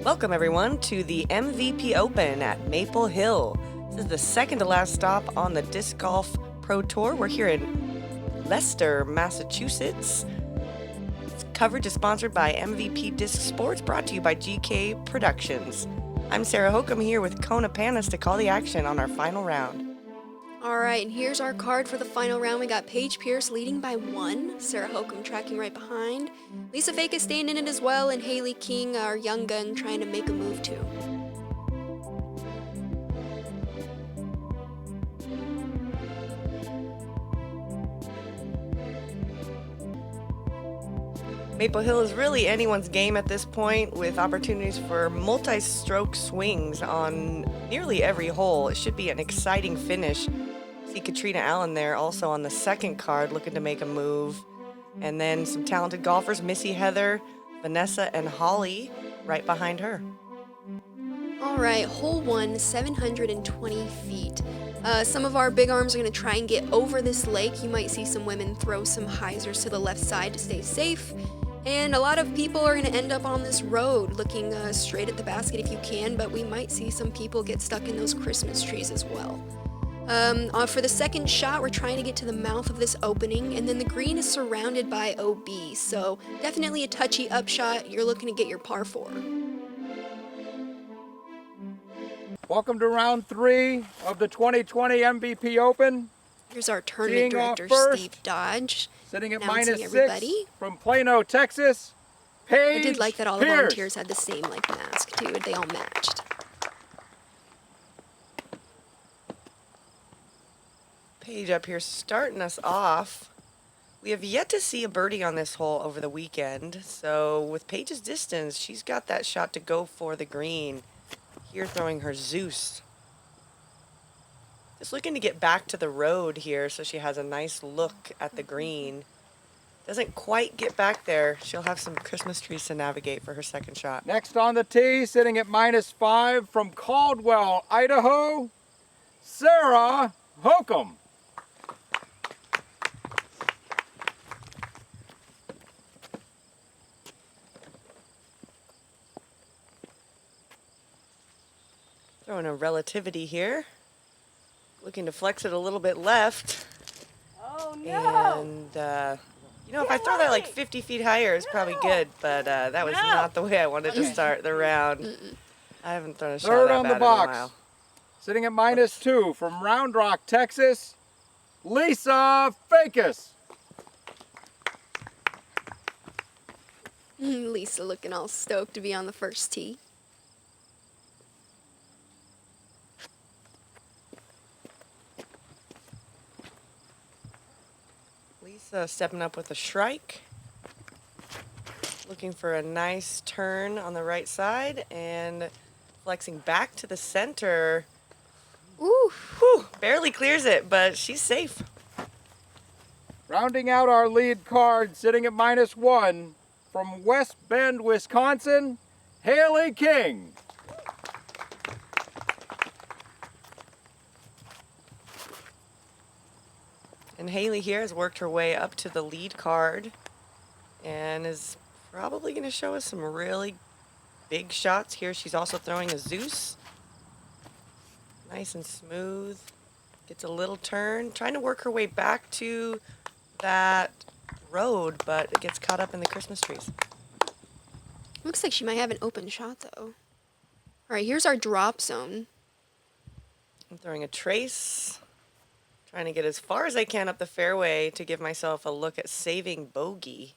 Welcome everyone to the MVP Open at Maple Hill. This is the second to last stop on the Disc Golf Pro Tour. We're here in Leicester, Massachusetts. Coverage is sponsored by MVP Disc Sports, brought to you by GK Productions. I'm Sarah Hokom here with Kona Panis to call the action on our final round. All right, and here's our card for the final round. We got Paige Pierce leading by 1, Sarah Hokom tracking right behind, Lisa Fajkus staying in it as well, and Hailey King, our young gun, trying to make a move too. Maple Hill is really anyone's game at this point, with opportunities for multi-stroke swings on nearly every hole. It should be an exciting finish. See Katrina Allen there also on the second card looking to make a move. And then some talented golfers, Missy Heather, Vanessa, and Holly right behind her. All right, hole 1, 720 feet. Some of our big arms are going to try and get over this lake. You might see some women throw some hyzers to the left side to stay safe. And a lot of people are going to end up on this road looking straight at the basket if you can, but we might see some people get stuck in those Christmas trees as well. For the second shot, we're trying to get to the mouth of this opening, and then the green is surrounded by OB, so definitely a touchy upshot. You're looking to get your par 4. Welcome to round 3 of the 2020 MVP Open. Here's our tournament director, Steve Dodge. Sitting at announcing -6 from Plano, Texas, Paige I did like that all Pierce. the volunteers had the same mask too. They all matched. Paige up here starting us off. We have yet to see a birdie on this hole over the weekend, so with Paige's distance, she's got that shot to go for the green. Here throwing her Zeus. Just looking to get back to the road here so she has a nice look at the green. Doesn't quite get back there. She'll have some Christmas trees to navigate for her second shot. Next on the tee, sitting at -5 from Caldwell, Idaho, Sarah Hokom. Throwing a relativity here. Looking to flex it a little bit left. Oh no! And, if I throw that like 50 feet higher, it's probably good, but that was not the way I wanted to start the round. I haven't thrown a shot Third that on bad the in a box, while. sitting at -2 from Round Rock, Texas, Lisa Fajkus. Lisa looking all stoked to be on the first tee. Lisa stepping up with a strike. Looking for a nice turn on the right side and flexing back to the center. Ooh. Whew, barely clears it, but she's safe. Rounding out our lead card, sitting at -1 from West Bend, Wisconsin, Hailey King. And Hailey here has worked her way up to the lead card and is probably going to show us some really big shots here. She's also throwing a Zeus. Nice and smooth. Gets a little turn. Trying to work her way back to that road, but it gets caught up in the Christmas trees. Looks like she might have an open shot though. All right, here's our drop zone. I'm throwing a trace. Trying to get as far as I can up the fairway to give myself a look at saving bogey.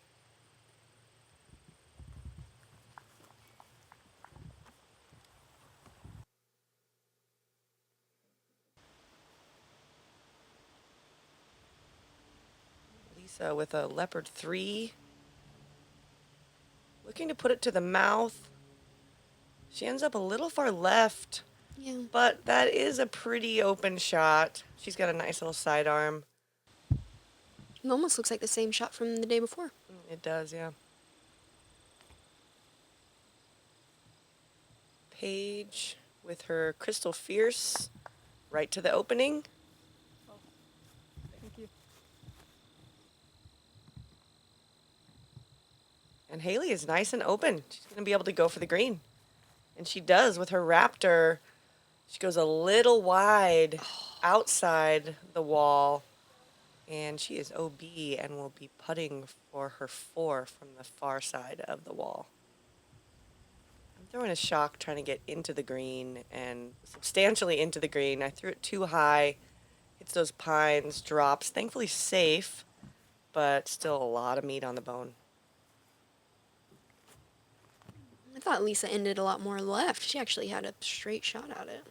Lisa with a leopard 3. Looking to put it to the mouth. She ends up a little far left. Yeah. But that is a pretty open shot. She's got a nice little sidearm. It almost looks like the same shot from the day before. It does, yeah. Paige with her Crystal Fierce right to the opening. Oh, thank you. And Hailey is nice and open. She's going to be able to go for the green. And she does with her Raptor. She goes a little wide outside the wall. And she is OB and will be putting for her 4 from the far side of the wall. I'm throwing a shock trying to get into the green and substantially into the green. I threw it too high. Hits those pines, drops. Thankfully safe, but still a lot of meat on the bone. I thought Lisa ended a lot more left. She actually had a straight shot at it.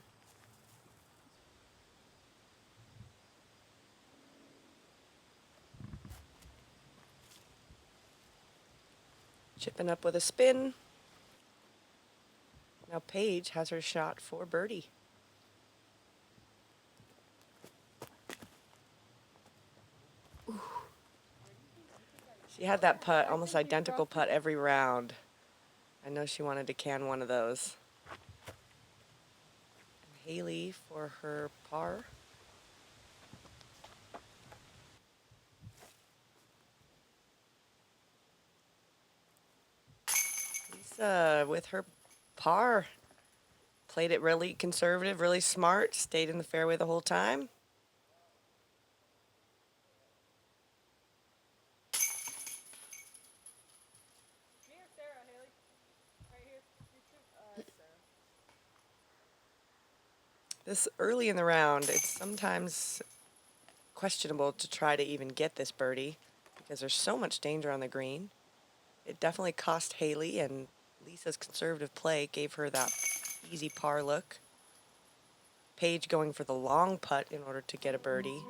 Chipping up with a spin. Now Paige has her shot for birdie. Ooh. She had that putt, almost identical putt every round. I know she wanted to can one of those. And Hailey for her par. Lisa with her par. Played it really conservative, really smart, stayed in the fairway the whole time. Here, Sarah, Hailey. Right here. You too. Sarah. This early in the round, it's sometimes questionable to try to even get this birdie because there's so much danger on the green. It definitely cost Hailey, and Lisa's conservative play gave her that easy par look. Paige going for the long putt in order to get a birdie.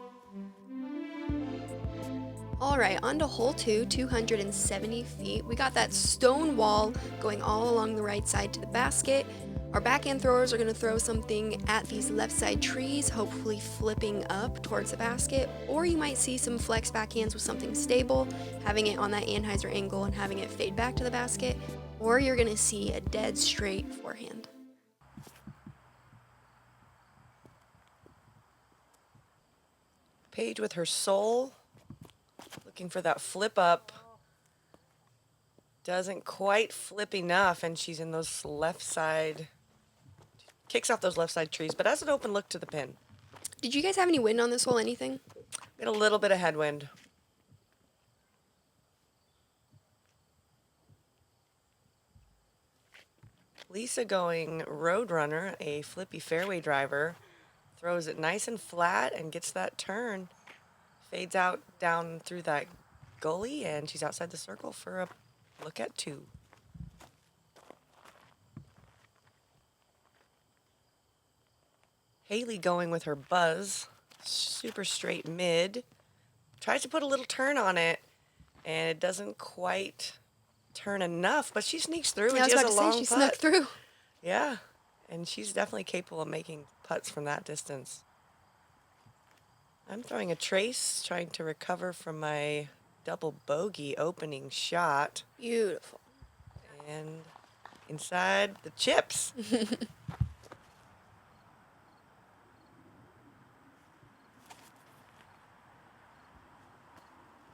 All right, on to hole 2, 270 feet. We got that stone wall going all along the right side to the basket. Our backhand throwers are going to throw something at these left side trees, hopefully flipping up towards the basket. Or you might see some flex backhands with something stable, having it on that Anheuser angle and having it fade back to the basket. Or you're going to see a dead straight forehand. Paige with her soul, looking for that flip up. Doesn't quite flip enough, and she's in those left side, kicks off those left side trees, but has an open look to the pin. Did you guys have any wind on this hole, anything? Get a little bit of headwind. Lisa going Roadrunner, a flippy fairway driver, throws it nice and flat and gets that turn. Fades out down through that gully, and she's outside the circle for a look at 2. Hailey going with her buzz, super straight mid. Tries to put a little turn on it, and it doesn't quite turn enough, but she sneaks through, Yeah, and I was she has about a to say, long she putt. snuck through. Yeah, and she's definitely capable of making putts from that distance. I'm throwing a trace, trying to recover from my double bogey opening shot. Beautiful. And inside the chips.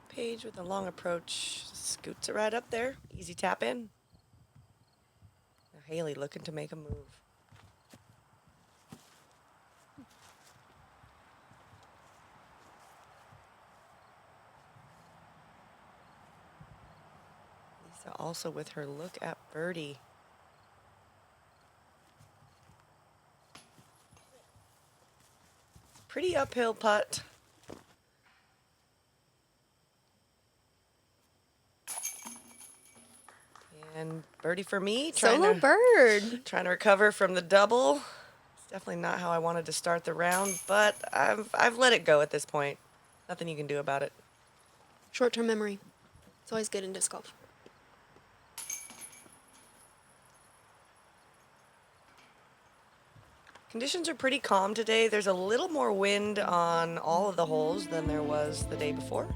Paige with a long approach, scoots it right up there. Easy tap in. Now Hailey looking to make a move. Lisa also with her look at birdie. Pretty uphill putt. And birdie for me. Solo bird. Trying to recover from the double. It's definitely not how I wanted to start the round, but I've let it go at this point. Nothing you can do about it. Short-term memory. It's always good in disc golf. Conditions are pretty calm today. There's a little more wind on all of the holes than there was the day before,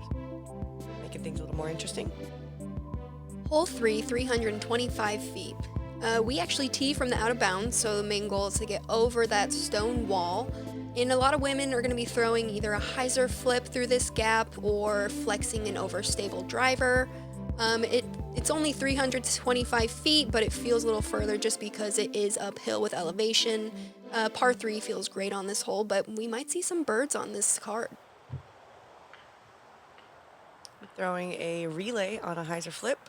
making things a little more interesting. Hole 3, 325 feet. We actually tee from the out of bounds, so the main goal is to get over that stone wall. And a lot of women are going to be throwing either a hyzer flip through this gap or flexing an overstable driver. It It's only 325 feet, but it feels a little further just because it is uphill with elevation. Par 3 feels great on this hole, but we might see some birds on this card. I'm throwing a relay on a hyzer flip.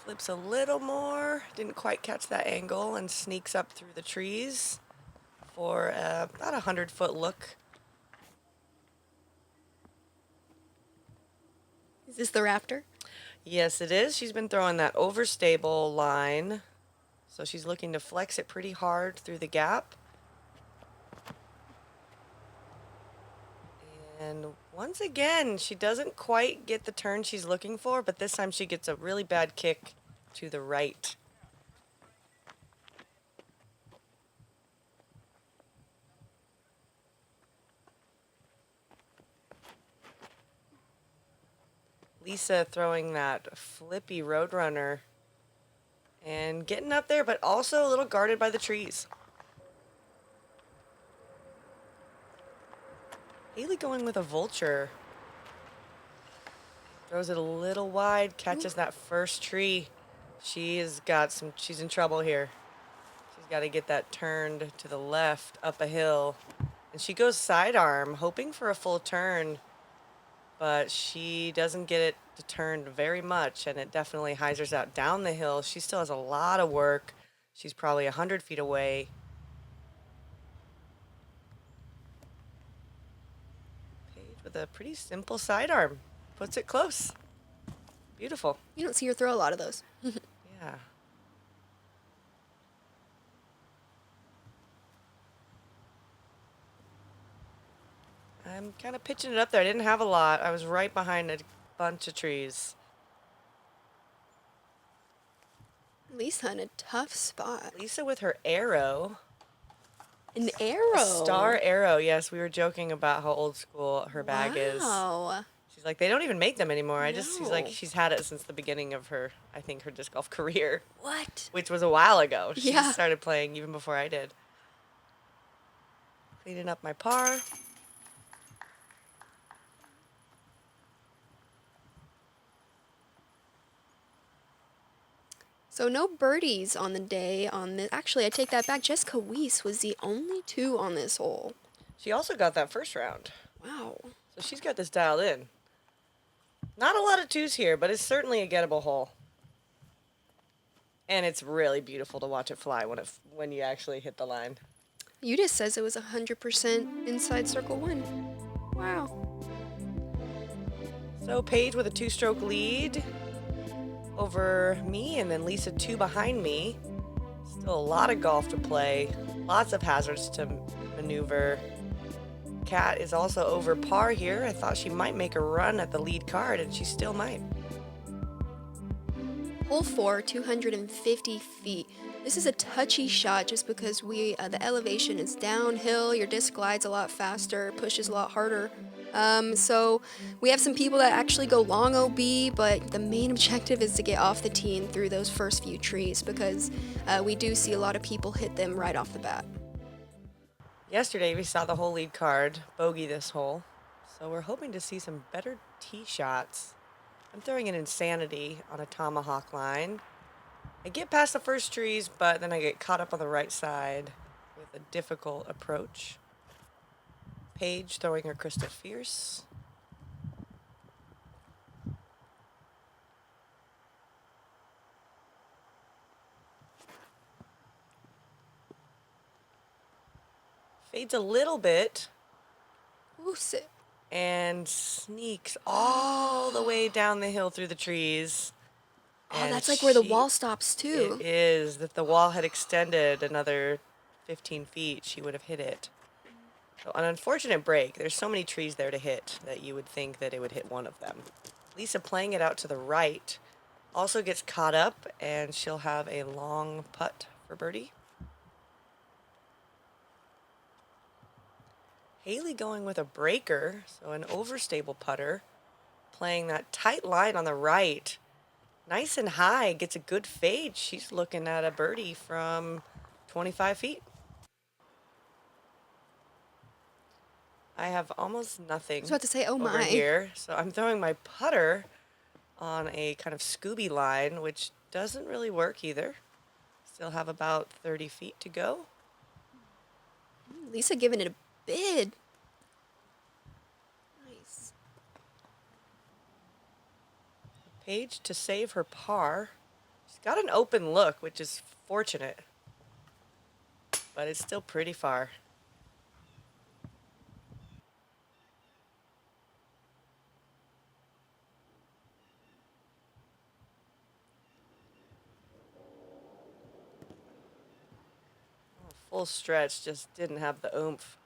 Flips a little more, didn't quite catch that angle, and sneaks up through the trees for about a 100-foot look. Is this the Raptor? Yes, it is. She's been throwing that overstable line, so she's looking to flex it pretty hard through the gap. And once again, she doesn't quite get the turn she's looking for, but this time she gets a really bad kick to the right. Lisa throwing that flippy Roadrunner and getting up there, but also a little guarded by the trees. Hailey going with a vulture. Throws it a little wide, catches that first tree. She's in trouble here. She's got to get that turned to the left up a hill. And she goes sidearm, hoping for a full turn, but she doesn't get it to turn very much, and it definitely hyzers out down the hill. She still has a lot of work. She's probably 100 feet away. Paige with a pretty simple sidearm. Puts it close. Beautiful. You don't see her throw a lot of those. Yeah. I'm kind of pitching it up there. I didn't have a lot. I was right behind a bunch of trees. Lisa in a tough spot. Lisa with her arrow. An arrow. A star arrow. Yes, we were joking about how old school her bag is. Wow. She's like, they don't even make them anymore. She's like, No. she's had it since the beginning of her, I think, her disc golf career, What? which was a while ago. She Yeah. started playing even before I did. Cleaning up my par. So no birdies on the day on this. Actually, I take that back. Jessica Weiss was the only 2 on this hole. She also got that first round. Wow. So she's got this dialed in. Not a lot of 2s here, but it's certainly a gettable hole. And it's really beautiful to watch it fly when you actually hit the line. Udis says it was 100% inside circle 1. Wow. So Paige with a 2-stroke lead over me, and then Lisa 2 behind me. Still a lot of golf to play. Lots of hazards to maneuver. Kat is also over par here. I thought she might make a run at the lead card, and she still might. Hole 4, 250 feet. This is a touchy shot just because the elevation is downhill. Your disc glides a lot faster, pushes a lot harder. So we have some people that actually go long OB, but the main objective is to get off the tee and through those first few trees because we do see a lot of people hit them right off the bat. Yesterday we saw the whole lead card bogey this hole, so we're hoping to see some better tee shots. I'm throwing an insanity on a tomahawk line. I get past the first trees, but then I get caught up on the right side with a difficult approach. Paige throwing her crystal fierce. Fades a little bit Ooh, sit. and sneaks all the way down the hill through the trees. Oh, And that's like where the she- wall stops too. It is. If the wall had extended another 15 feet, she would have hit it. So an unfortunate break. There's so many trees there to hit that you would think that it would hit one of them. Lisa playing it out to the right also gets caught up, and she'll have a long putt for birdie. Hailey going with a breaker, so an overstable putter, playing that tight line on the right. Nice and high, gets a good fade. She's looking at a birdie from 25 feet. I have almost nothing I was about to say, oh over my. here, so I'm throwing my putter on a kind of Scooby line, which doesn't really work either. Still have about 30 feet to go. Lisa giving it a bid. Nice. Paige to save her par. She's got an open look, which is fortunate, but it's still pretty far. Full stretch, just didn't have the oomph.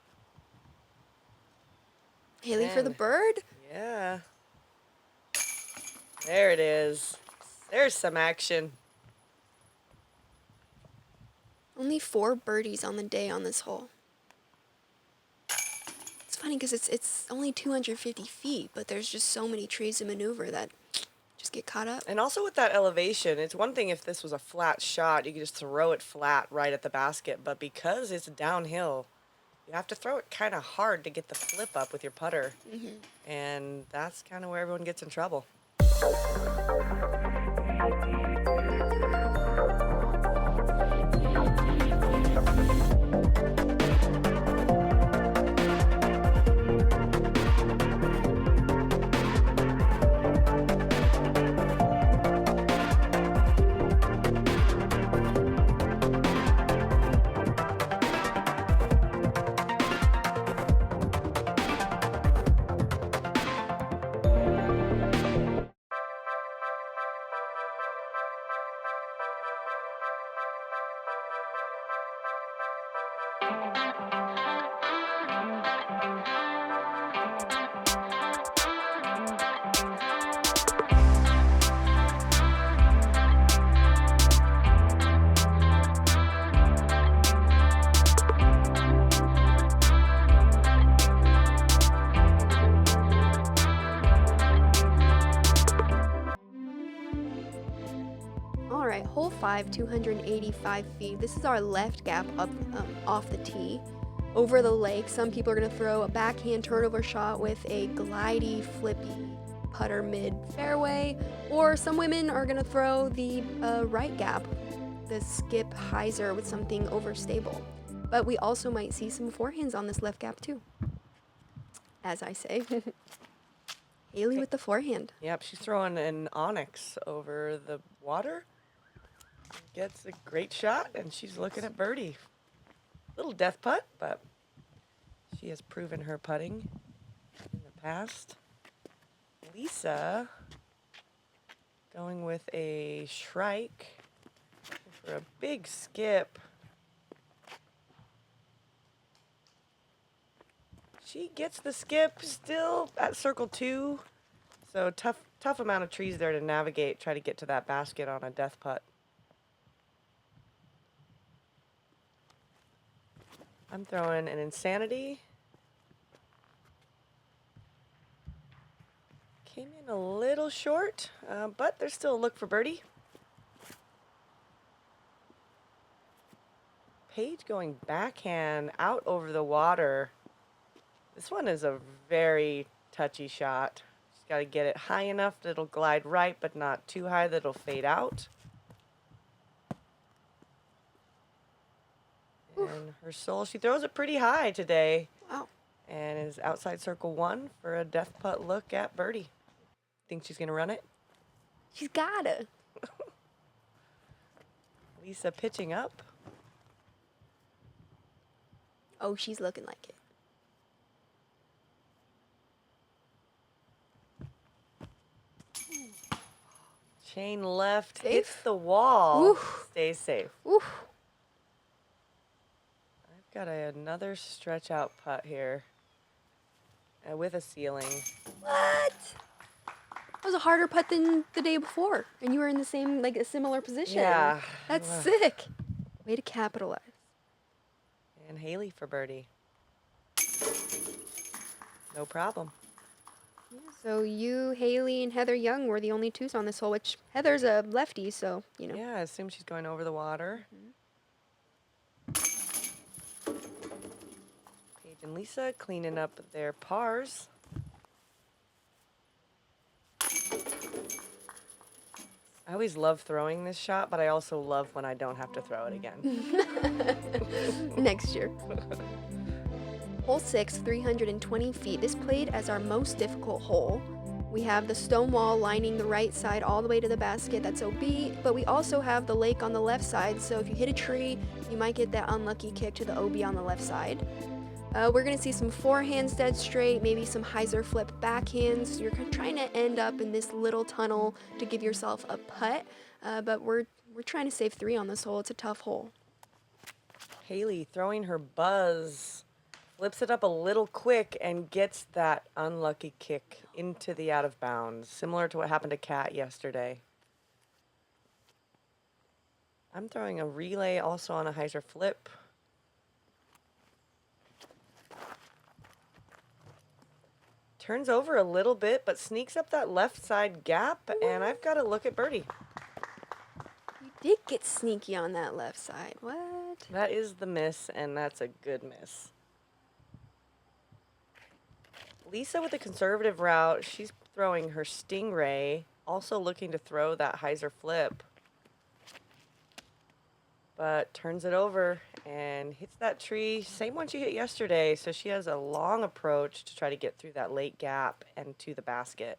Hailey for the Man. bird. Yeah. There it is. There's some action. Only 4 birdies on the day on this hole. It's funny because it's only 250 feet, but there's just so many trees to maneuver that just get caught up. And also with that elevation, it's one thing if this was a flat shot, you could just throw it flat right at the basket. But because it's downhill, you have to throw it kind of hard to get the flip up with your putter. And that's kind of where everyone gets in trouble. All right, hole 5, 285 feet. This is our left gap up off the tee. Over the lake, some people are going to throw a backhand turnover shot with a glidey, flippy putter mid fairway, or some women are going to throw the right gap, the skip hyzer with something overstable. But we also might see some forehands on this left gap too, as I say. Hailey with the forehand. Yep, she's throwing an onyx over the water. Gets a great shot, and she's looking at birdie. Little death putt, but she has proven her putting in the past. Lisa going with a shrike for a big skip. She gets the skip still at circle 2. So tough amount of trees there to navigate, try to get to that basket on a death putt. I'm throwing an insanity. Came in a little short, but there's still a look for birdie. Paige going backhand out over the water. This one is a very touchy shot. She's got to get it high enough that it'll glide right, but not too high that it'll fade out. And her soul, she throws it pretty high today. Wow. And is outside circle 1 for a death putt look at birdie. Think she's going to run it? She's gotta. Lisa pitching up. Oh, she's looking like it. Chain left, Safe? hits the wall. Oof. Stays safe. Oof. I've got another stretch out putt here with a ceiling. What? That was a harder putt than the day before, and you were in the same, like, a similar position. Yeah. That's sick. Way to capitalize. And Hailey for birdie. No problem. Yeah, so you, Hailey, and Heather Young were the only twos on this hole, which Heather's a lefty, so, you know. Yeah, I assume she's going over the water. Paige and Lisa cleaning up their pars. I always love throwing this shot, but I also love when I don't have to throw it again. Next year. Hole 6, 320 feet. This played as our most difficult hole. We have the stone wall lining the right side all the way to the basket. That's OB, but we also have the lake on the left side, so if you hit a tree, you might get that unlucky kick to the OB on the left side. We're going to see some forehands dead straight, maybe some hyzer flip backhands. You're trying to end up in this little tunnel to give yourself a putt, but we're trying to save 3 on this hole. It's a tough hole. Hailey throwing her buzz, flips it up a little quick and gets that unlucky kick into the out of bounds, similar to what happened to Kat yesterday. I'm throwing a relay also on a hyzer flip. Turns over a little bit, but sneaks up that left side gap, and I've got to look at birdie. You did get sneaky on that left side. What? That is the miss, and that's a good miss. Lisa with a conservative route. She's throwing her Stingray, also looking to throw that hyzer flip. But turns it over and hits that tree, same one she hit yesterday, so she has a long approach to try to get through that late gap and to the basket.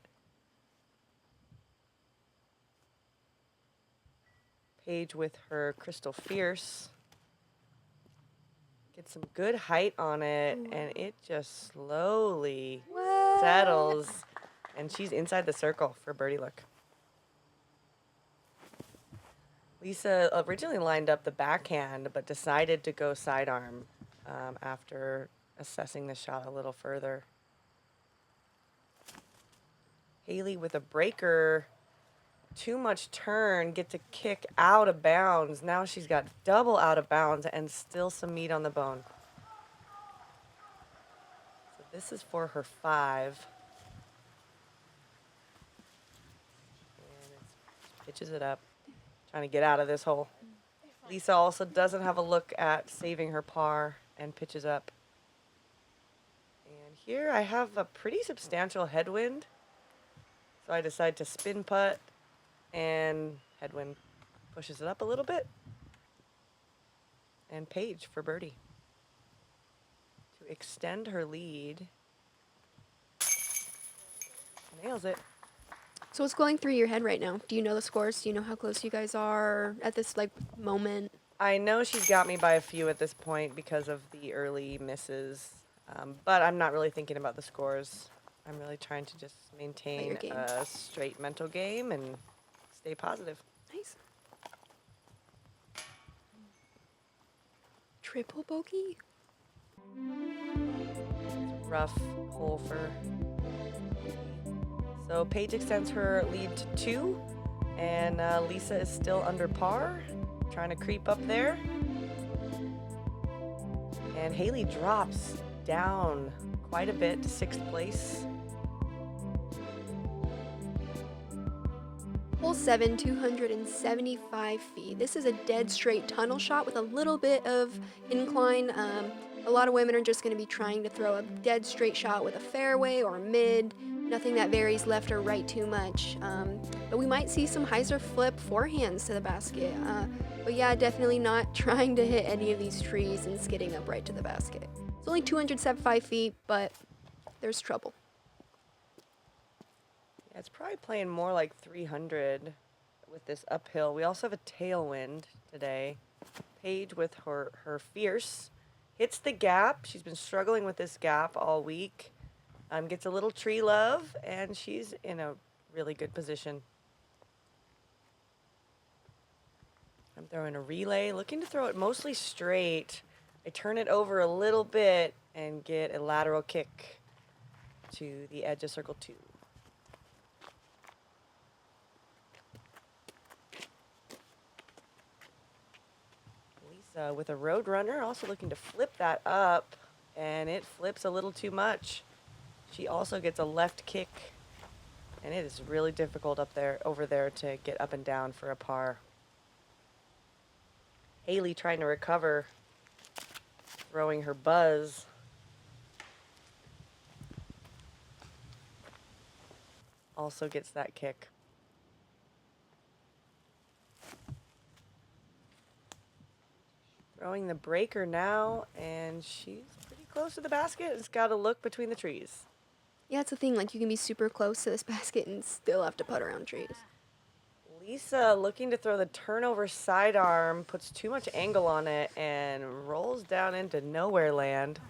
Paige with her Crystal Fierce. Gets some good height on it, and it just slowly settles, and she's inside the circle for birdie look. Lisa originally lined up the backhand, but decided to go sidearm after assessing the shot a little further. Hailey with a breaker, too much turn, gets a kick out of bounds. Now she's got double out of bounds and still some meat on the bone. So this is for her 5. And it pitches it up. Trying to get out of this hole. Lisa also doesn't have a look at saving her par and pitches up. And here I have a pretty substantial headwind. So I decide to spin putt, and headwind pushes it up a little bit. And Paige for birdie to extend her lead. Nails it. So what's going through your head right now? Do you know the scores? Do you know how close you guys are at this moment? I know she's got me by a few at this point because of the early misses, but I'm not really thinking about the scores. I'm really trying to just maintain a straight mental game and stay positive. Nice. Triple bogey? Rough hole for... So Paige extends her lead to 2, and Lisa is still under par, trying to creep up there. And Hailey drops down quite a bit to 6th place. Hole 7, 275 feet. This is a dead straight tunnel shot with a little bit of incline. A lot of women are just going to be trying to throw a dead straight shot with a fairway or mid. Nothing that varies left or right too much. But we might see some hyzer flip forehands to the basket. But yeah, definitely not trying to hit any of these trees and skidding up right to the basket. It's only 275 feet, but there's trouble. Yeah, it's probably playing more like 300 with this uphill. We also have a tailwind today. Paige with her Fierce hits the gap. She's been struggling with this gap all week. Gets a little tree love, and she's in a really good position. I'm throwing a relay, looking to throw it mostly straight. I turn it over a little bit and get a lateral kick to the edge of circle 2. Lisa with a road runner, also looking to flip that up, and it flips a little too much. She also gets a left kick, and it is really difficult over there to get up and down for a par. Hailey trying to recover, throwing her buzz. Also gets that kick. Throwing the breaker now, and she's pretty close to the basket. It's got to look between the trees. Yeah, it's the thing. Like, you can be super close to this basket and still have to putt around trees. Lisa looking to throw the turnover sidearm, puts too much angle on it, and rolls down into nowhere land.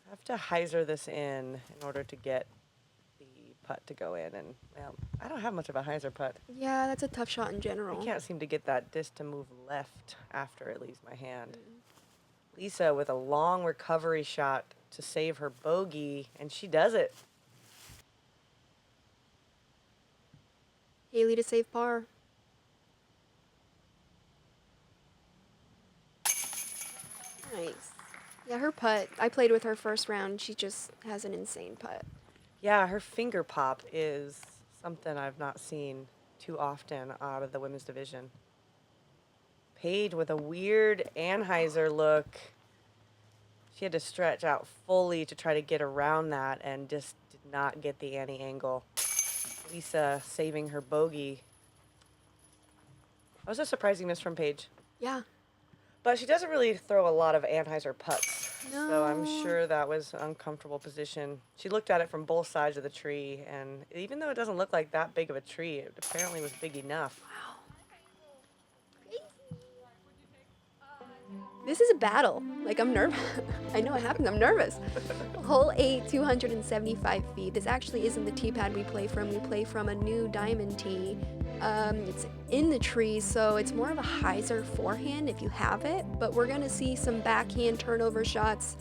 I have to hyzer this in order to get the putt to go in, and well, I don't have much of a hyzer putt. Yeah, that's a tough shot in general. I can't seem to get that disc to move left after it leaves my hand. Lisa with a long recovery shot to save her bogey, and she does it. Hailey to save par. Nice. Yeah, her putt. I played with her first round. She just has an insane putt. Yeah, her finger pop is something I've not seen too often out of the women's division. Paige with a weird Anheuser look. She had to stretch out fully to try to get around that and just did not get the Annie angle. Lisa saving her bogey. That was a surprising miss from Paige. Yeah. But she doesn't really throw a lot of Anheuser putts. So I'm No. sure that was an uncomfortable position. She looked at it from both sides of the tree, and even though it doesn't look like that big of a tree, it apparently was big enough. Wow. This is a battle. Like, I'm nervous. I know it happens. I'm nervous. Hole 8, 275 feet. This actually isn't the tee pad we play from. We play from a new diamond tee. It's in the trees, so it's more of a hyzer forehand if you have it. But we're going to see some backhand turnover shots.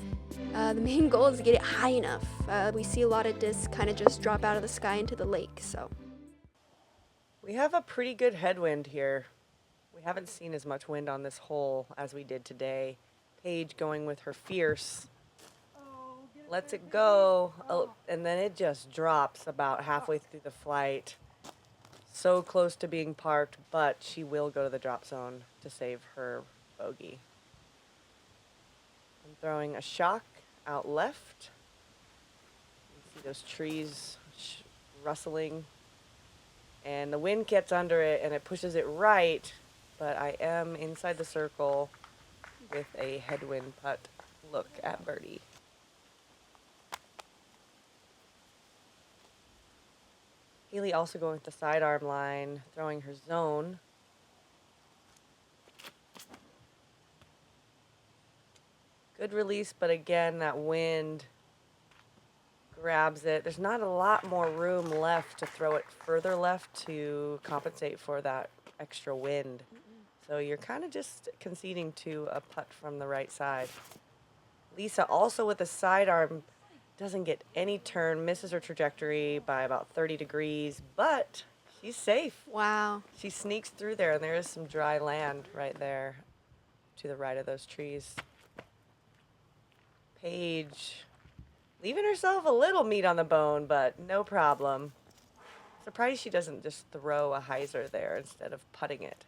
The main goal is to get it high enough. We see a lot of discs kind of just drop out of the sky into the lake. So We have a pretty good headwind here. We haven't seen as much wind on this hole as we did today. Paige going with her fierce. Lets it go, and then it just drops about halfway through the flight. So close to being parked, but she will go to the drop zone to save her bogey. I'm throwing a shock out left. You see those trees rustling. And the wind gets under it, and it pushes it right, but I am inside the circle with a headwind putt look at birdie. Hailey also going with the sidearm line, throwing her zone. Good release, but again, that wind grabs it. There's not a lot more room left to throw it further left to compensate for that extra wind. So you're kind of just conceding to a putt from the right side. Lisa also with a sidearm doesn't get any turn, misses her trajectory by about 30 degrees, but she's safe. wow. She sneaks through there, and there is some dry land right there to the right of those trees. Paige leaving herself a little meat on the bone, but no problem. Surprised she doesn't just throw a hyzer there instead of putting it.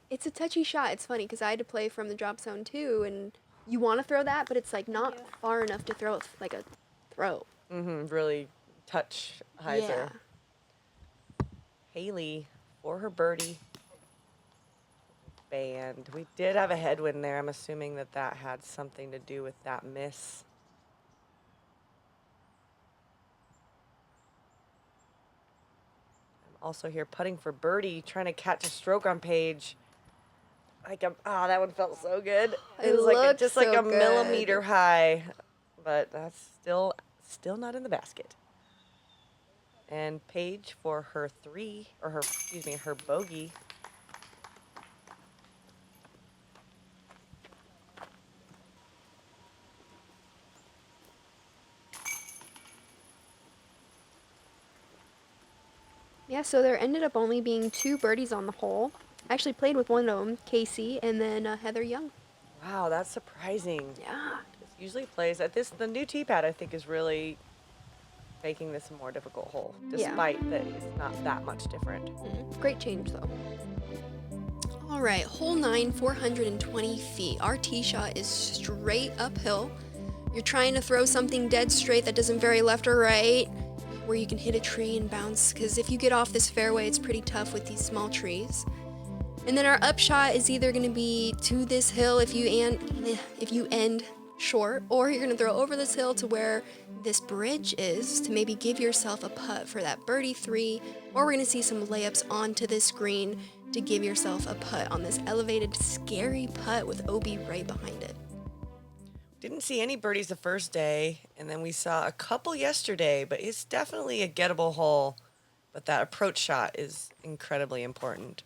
It's a touchy shot. It's funny because I had to play from the drop zone too, and you want to throw that, but it's like not far enough to throw like a throw. Really touch hyzer. Yeah. Hailey for her birdie. Band. We did have a headwind there. I'm assuming that that had something to do with that miss. I'm also here putting for birdie, trying to catch a stroke on Paige. Like that one felt so good. It was like looked just like so a millimeter good. high, but that's still not in the basket. And Paige for her her bogey. Yeah, so there ended up only being 2 birdies on the hole. I actually played with one of them, Casey, and then Heather Young. Wow, that's surprising. Yeah. This usually plays at this. The new tee pad, I think, is really making this a more difficult hole, despite that it's not that much different. Great change, though. All right, hole 9, 420 feet. Our tee shot is straight uphill. You're trying to throw something dead straight that doesn't vary left or right. where you can hit a tree and bounce, because if you get off this fairway, it's pretty tough with these small trees. And then our upshot is either going to be to this hill if you end short, or you're going to throw over this hill to where this bridge is to maybe give yourself a putt for that birdie 3, or we're going to see some layups onto this green to give yourself a putt on this elevated, scary putt with OB right behind it. Didn't see any birdies the first day, and then we saw a couple yesterday, but it's definitely a gettable hole. But that approach shot is incredibly important.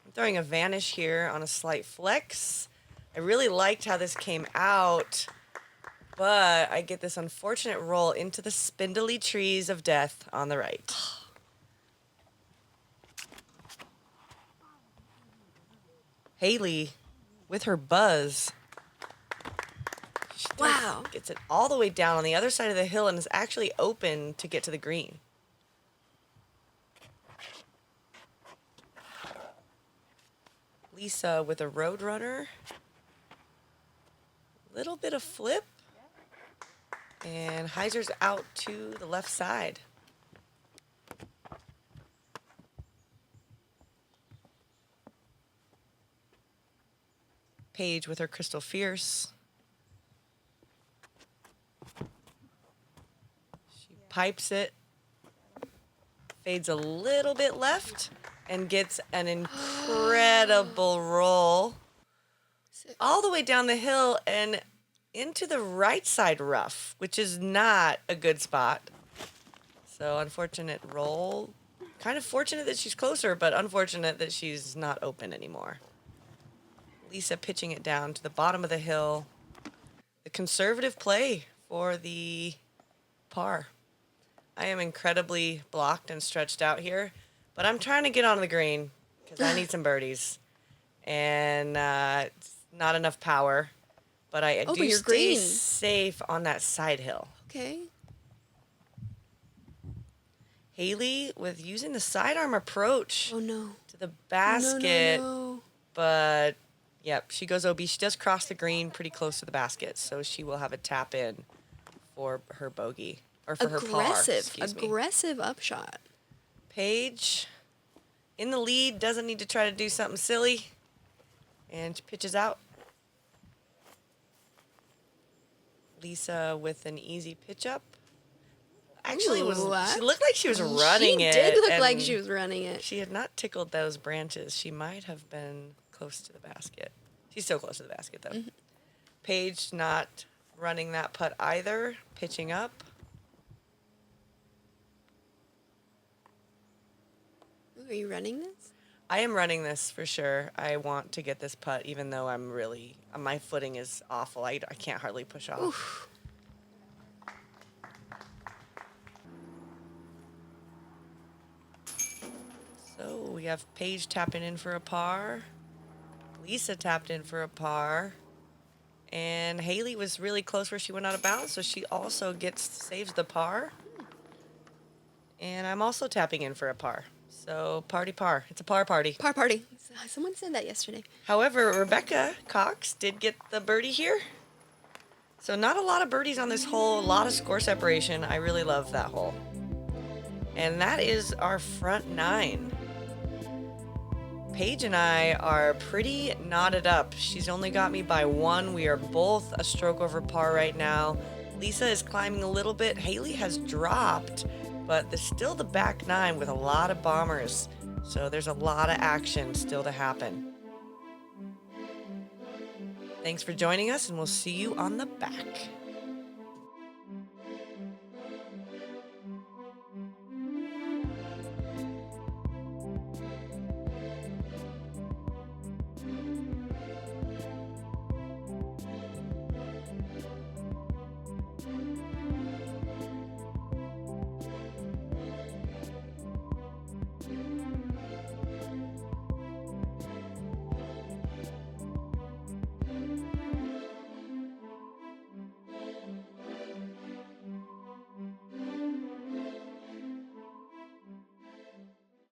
I'm throwing a vanish here on a slight flex. I really liked how this came out, but I get this unfortunate roll into the spindly trees of death on the right. Hailey, with her buzz, Wow. gets it all the way down on the other side of the hill and is actually open to get to the green. Lisa with a road runner. Little bit of flip. And hyzer's out to the left side. Paige with her Crystal Fierce. She pipes it, fades a little bit left, and gets an incredible roll all the way down the hill and into the right side rough, which is not a good spot. So unfortunate roll. Kind of fortunate that she's closer, but unfortunate that she's not open anymore. Lisa pitching it down to the bottom of the hill. The conservative play for the par. I am incredibly blocked and stretched out here, but I'm trying to get on the green because I need some birdies. And it's not enough power, but I do you're stay green. safe on that side hill. Okay. Hailey with using the sidearm approach Oh no. to the basket, No. but yep, she goes OB. She does cross the green pretty close to the basket, so she will have a tap in for her bogey, or for her par. Excuse me. Aggressive upshot. Paige in the lead, doesn't need to try to do something silly, and she pitches out. Lisa with an easy pitch up. Actually, Ooh, she looked like she was running it. She did look and like she was running it. She had not tickled those branches. She might have been close to the basket. She's so close to the basket, though. Mm-hmm. Paige not running that putt either, pitching up. Ooh, are you running this? I am running this for sure. I want to get this putt, even though my footing is awful. I can't hardly push off. Oof. So we have Paige tapping in for a par. Lisa tapped in for a par. And Hailey was really close where she went out of bounds, so she also saves the par. And I'm also tapping in for a par. So party par. It's a par party. Par party. Someone said that yesterday. However, Rebecca Cox did get the birdie here. So not a lot of birdies on this hole, a lot of score separation. I really love that hole. And that is our front 9. Paige and I are pretty knotted up. She's only got me by 1. We are both a stroke over par right now. Lisa is climbing a little bit. Hailey has dropped, but there's still the back 9 with a lot of bombers. So there's a lot of action still to happen. Thanks for joining us, and we'll see you on the back.